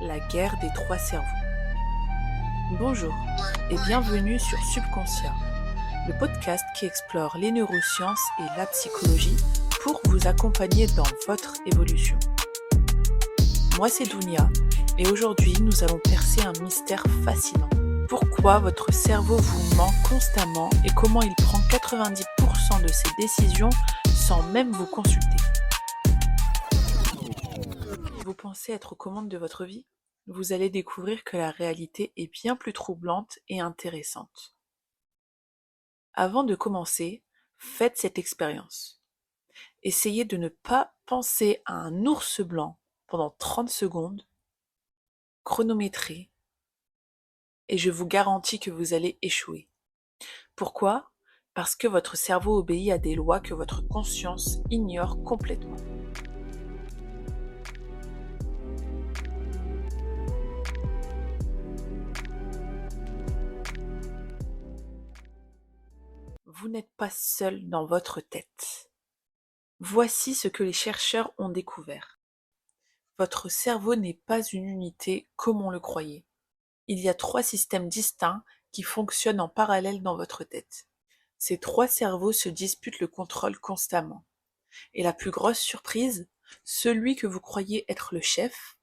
La guerre des trois cerveaux. Bonjour et bienvenue sur Subconscient, le podcast qui explore les neurosciences et la psychologie pour vous accompagner dans votre évolution. Moi c'est Dounia et aujourd'hui nous allons percer un mystère fascinant. Pourquoi votre cerveau vous ment constamment et comment il prend 90% de ses décisions sans même vous consulter. Vous pensez être aux commandes de votre vie ? Vous allez découvrir que la réalité est bien plus troublante et intéressante. Avant de commencer, faites cette expérience. Essayez de ne pas penser à un ours blanc pendant 30 secondes, chronométrez, et je vous garantis que vous allez échouer. Pourquoi ? Parce que votre cerveau obéit à des lois que votre conscience ignore complètement. Vous n'êtes pas seul dans votre tête. Voici ce que les chercheurs ont découvert. Votre cerveau n'est pas une unité comme on le croyait. Il y a 3 systèmes distincts qui fonctionnent en parallèle dans votre tête. Ces 3 cerveaux se disputent le contrôle constamment. Et la plus grosse surprise, celui que vous croyez être le chef,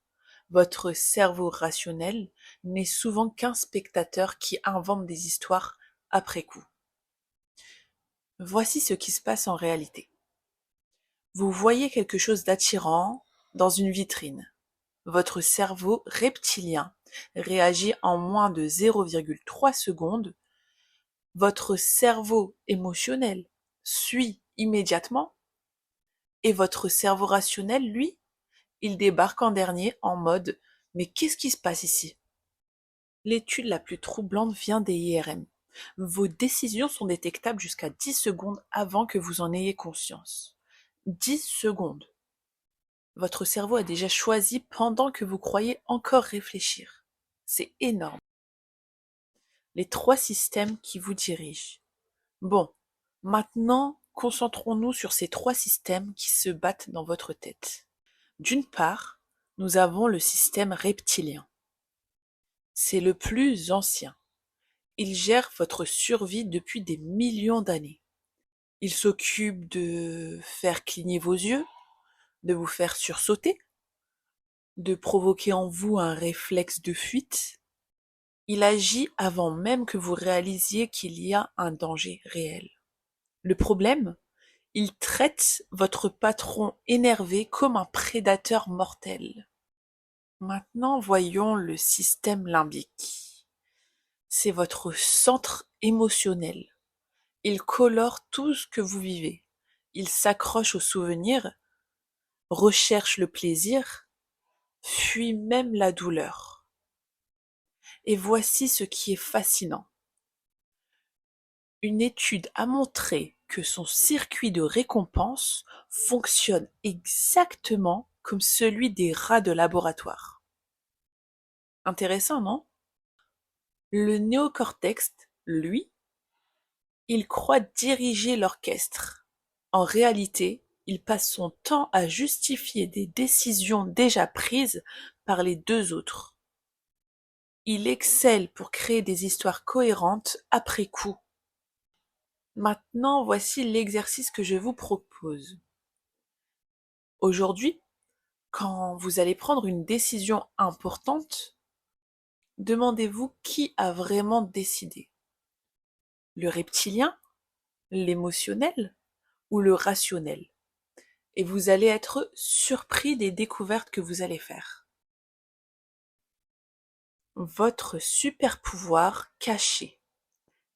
votre cerveau rationnel, n'est souvent qu'un spectateur qui invente des histoires après coup. Voici ce qui se passe en réalité. Vous voyez quelque chose d'attirant dans une vitrine. Votre cerveau reptilien réagit en moins de 0,3 secondes. Votre cerveau émotionnel suit immédiatement. Et votre cerveau rationnel, lui, il débarque en dernier en mode « Mais qu'est-ce qui se passe ici ?» L'étude la plus troublante vient des IRM. Vos décisions sont détectables jusqu'à 10 secondes avant que vous en ayez conscience. 10 secondes. Votre cerveau a déjà choisi pendant que vous croyez encore réfléchir. C'est énorme. Les 3 systèmes qui vous dirigent. Bon, maintenant, concentrons-nous sur ces 3 systèmes qui se battent dans votre tête. D'une part, nous avons le système reptilien. C'est le plus ancien. Il gère votre survie depuis des millions d'années. Il s'occupe de faire cligner vos yeux, de vous faire sursauter, de provoquer en vous un réflexe de fuite. Il agit avant même que vous réalisiez qu'il y a un danger réel. Le problème, il traite votre patron énervé comme un prédateur mortel. Maintenant, voyons le système limbique. C'est votre centre émotionnel. Il colore tout ce que vous vivez. Il s'accroche aux souvenirs, recherche le plaisir, fuit même la douleur. Et voici ce qui est fascinant. Une étude a montré que son circuit de récompense fonctionne exactement comme celui des rats de laboratoire. Intéressant, non ? Le néocortex, lui, il croit diriger l'orchestre. En réalité, il passe son temps à justifier des décisions déjà prises par les 2 autres. Il excelle pour créer des histoires cohérentes après coup. Maintenant, voici l'exercice que je vous propose. Aujourd'hui, quand vous allez prendre une décision importante, demandez-vous qui a vraiment décidé. Le reptilien, l'émotionnel ou le rationnel. Et vous allez être surpris des découvertes que vous allez faire. Votre super pouvoir caché,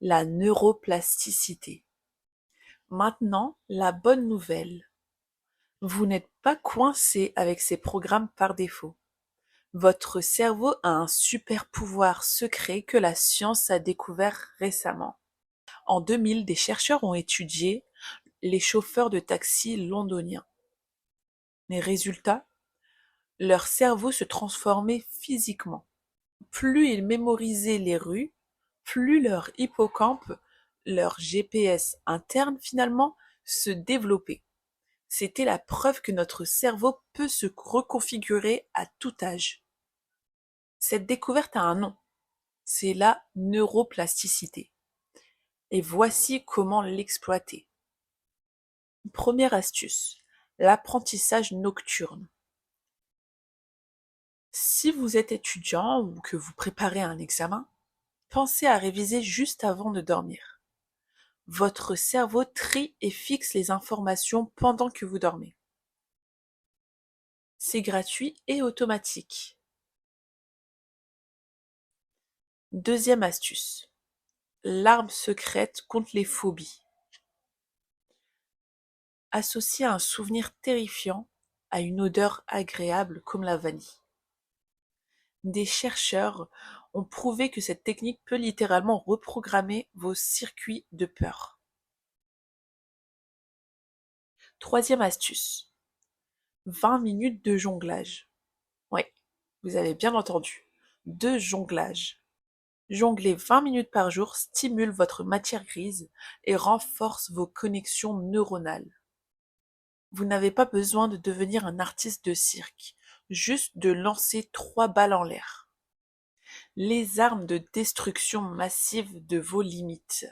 la neuroplasticité. Maintenant, la bonne nouvelle. Vous n'êtes pas coincé avec ces programmes par défaut. Votre cerveau a un super pouvoir secret que la science a découvert récemment. En 2000, des chercheurs ont étudié les chauffeurs de taxi londoniens. Les résultats, leur cerveau se transformait physiquement. Plus ils mémorisaient les rues, plus leur hippocampe, leur GPS interne finalement, se développait. C'était la preuve que notre cerveau peut se reconfigurer à tout âge. Cette découverte a un nom, c'est la neuroplasticité. Et voici comment l'exploiter. Première astuce, l'apprentissage nocturne. Si vous êtes étudiant ou que vous préparez un examen, pensez à réviser juste avant de dormir. Votre cerveau trie et fixe les informations pendant que vous dormez. C'est gratuit et automatique. Deuxième astuce, l'arme secrète contre les phobies. Associez un souvenir terrifiant à une odeur agréable comme la vanille. Des chercheurs ont prouvé que cette technique peut littéralement reprogrammer vos circuits de peur. Troisième astuce, 20 minutes de jonglage. Oui, vous avez bien entendu, de jonglage. Jongler 20 minutes par jour stimule votre matière grise et renforce vos connexions neuronales. Vous n'avez pas besoin de devenir un artiste de cirque, juste de lancer 3 balles en l'air. Les armes de destruction massive de vos limites.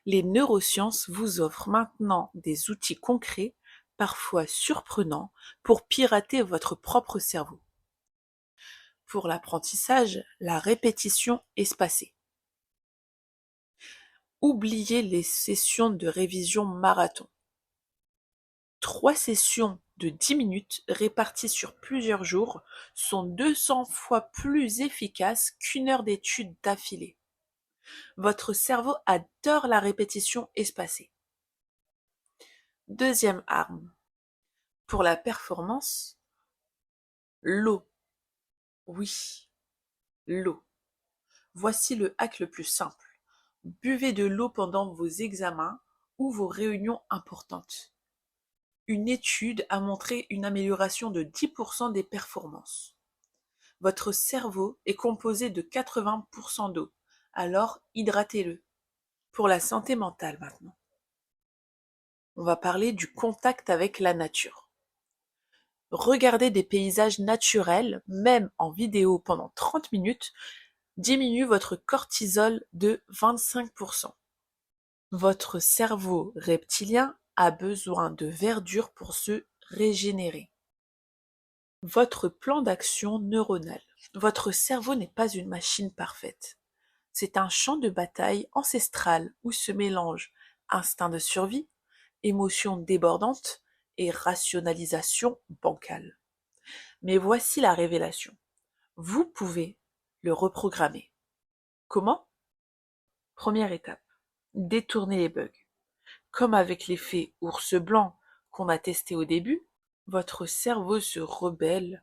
Les neurosciences vous offrent maintenant des outils concrets, parfois surprenants, pour pirater votre propre cerveau. Pour l'apprentissage, la répétition espacée. Oubliez les sessions de révision marathon. 3 sessions de 10 minutes réparties sur plusieurs jours sont 200 fois plus efficaces qu'une heure d'études d'affilée. Votre cerveau adore la répétition espacée. Deuxième arme. Pour la performance, l'eau. Oui, l'eau. Voici le hack le plus simple. Buvez de l'eau pendant vos examens ou vos réunions importantes. Une étude a montré une amélioration de 10% des performances. Votre cerveau est composé de 80% d'eau, alors hydratez-le. Pour la santé mentale maintenant. On va parler du contact avec la nature. Regarder des paysages naturels, même en vidéo pendant 30 minutes, diminue votre cortisol de 25%. Votre cerveau reptilien a besoin de verdure pour se régénérer. Votre plan d'action neuronal. Votre cerveau n'est pas une machine parfaite. C'est un champ de bataille ancestral où se mélangent instinct de survie, émotions débordantes et rationalisation bancale. Mais voici la révélation. Vous pouvez le reprogrammer. Comment ? Première étape, détourner les bugs. Comme avec l'effet ours blanc qu'on a testé au début, votre cerveau se rebelle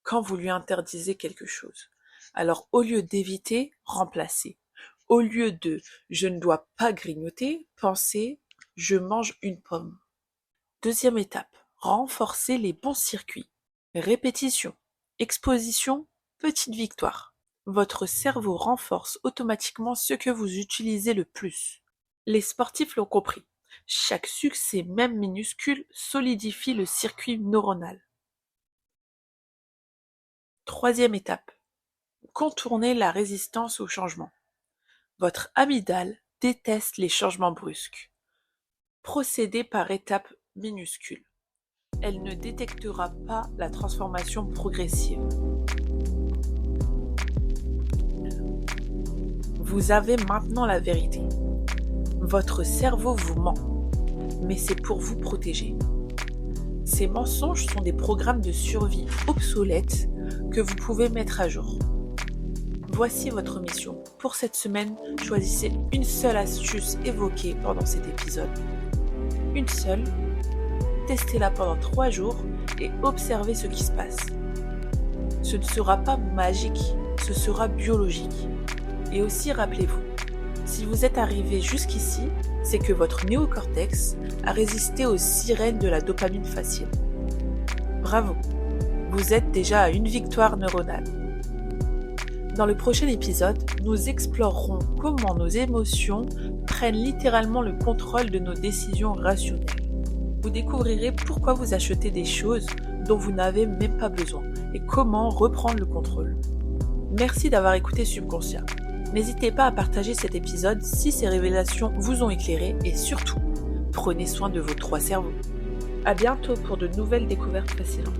quand vous lui interdisez quelque chose. Alors au lieu d'éviter, remplacez. Au lieu de « je ne dois pas grignoter », pensez « je mange une pomme ». Deuxième étape, renforcer les bons circuits. Répétition, exposition, petite victoire. Votre cerveau renforce automatiquement ce que vous utilisez le plus. Les sportifs l'ont compris. Chaque succès, même minuscule, solidifie le circuit neuronal. Troisième étape, contourner la résistance au changement. Votre amygdale déteste les changements brusques. Procédez par étapes minuscules. Elle ne détectera pas la transformation progressive. Vous avez maintenant la vérité. Votre cerveau vous ment, mais c'est pour vous protéger. Ces mensonges sont des programmes de survie obsolètes que vous pouvez mettre à jour. Voici votre mission. Pour cette semaine, choisissez une seule astuce évoquée pendant cet épisode. Une seule. Testez-la pendant 3 jours et observez ce qui se passe. Ce ne sera pas magique, ce sera biologique. Et aussi rappelez-vous, si vous êtes arrivé jusqu'ici, c'est que votre néocortex a résisté aux sirènes de la dopamine facile. Bravo, vous êtes déjà à une victoire neuronale. Dans le prochain épisode, nous explorerons comment nos émotions prennent littéralement le contrôle de nos décisions rationnelles. Vous découvrirez pourquoi vous achetez des choses dont vous n'avez même pas besoin et comment reprendre le contrôle. Merci d'avoir écouté Subconscient. N'hésitez pas à partager cet épisode si ces révélations vous ont éclairé et surtout, prenez soin de vos 3 cerveaux. À bientôt pour de nouvelles découvertes fascinantes.